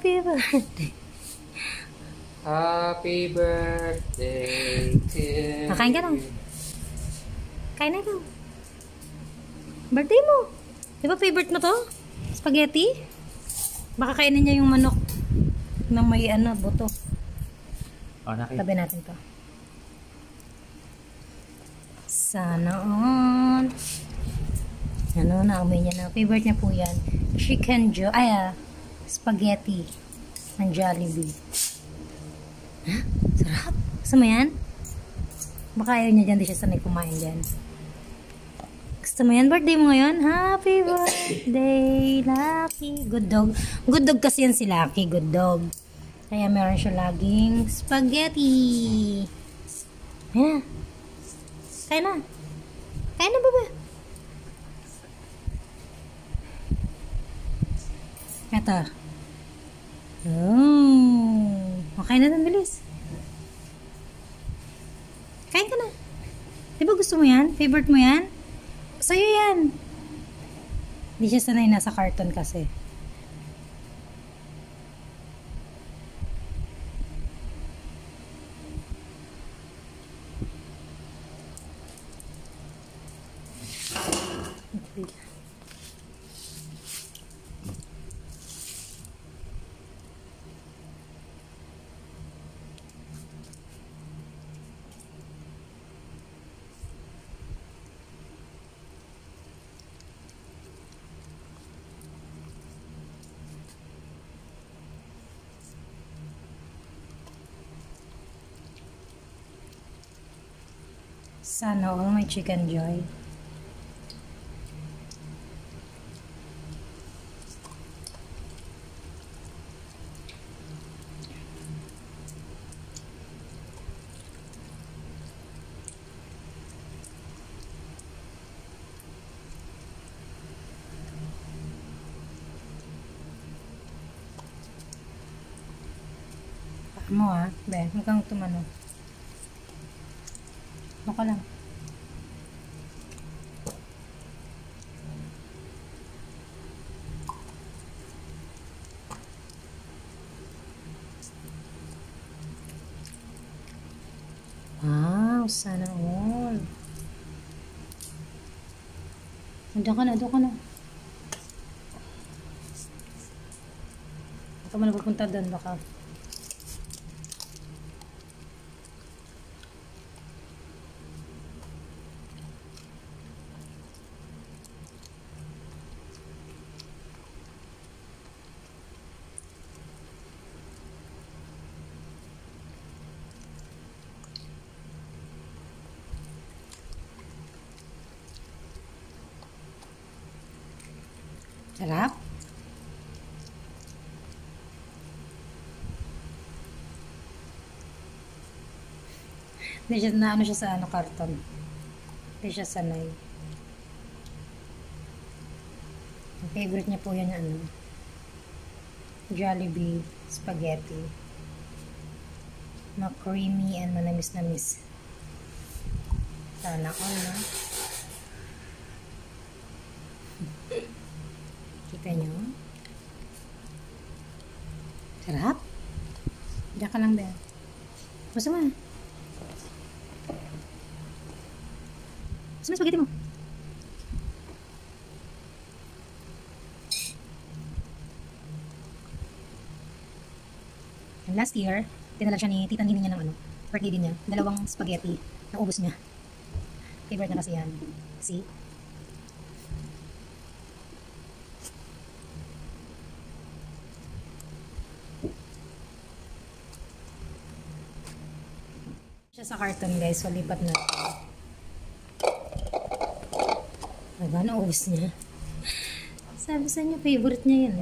Happy birthday. Happy birthday to you. Kain ka na. Kain na ikaw. Birthday mo. Di ba favorite mo to? Spaghetti? Baka kainin niya yung manok na may buto. Oh, tabi natin to. Sana all. Naamoy niya na. Favorite niya po yan. Spaghetti ng Jollibee. Ha? Sarap. Gusto mo yan? Baka ayaw niya dyan. Di siya sanay kumain dyan. Gusto mo yan? Birthday mo ngayon? Happy birthday, Lucky. Good dog. Good dog kasi yan si Lucky. Good dog. Kaya meron siya laging spaghetti. Ayan na. Kain na. Kain na, baba. Ito. Oh. Kain na ng bilis. Kain ka na. Diba gusto mo yan? Favorite mo yan? Sa'yo yan. Hindi siya sanay nasa carton kasi. Sana all my chicken joy. Mo be, huwag kang tumano. Baka lang. Wow, sana all. Doon ka na, doon ka na. Baka mo na pupunta doon, baka. Sarap. Hindi siya na siya sa karton. Hindi siya sanay. Ang favorite niya po yan Jollibee spaghetti. Creamy and manamis-namis. Sana all na. Kita nyo? Sarap? Diyan ka lang ba? Gusto mo? Gusto mo spaghetti mo? And last year, tinala siya ni Tita Nini niya ng birthday din niya. 2 spaghetti. Naubos niya. Favorite na kasi yan. See? Sa carton guys, so lipat na. Diba, naubos niya. Sabi sa inyo, favorite niya yan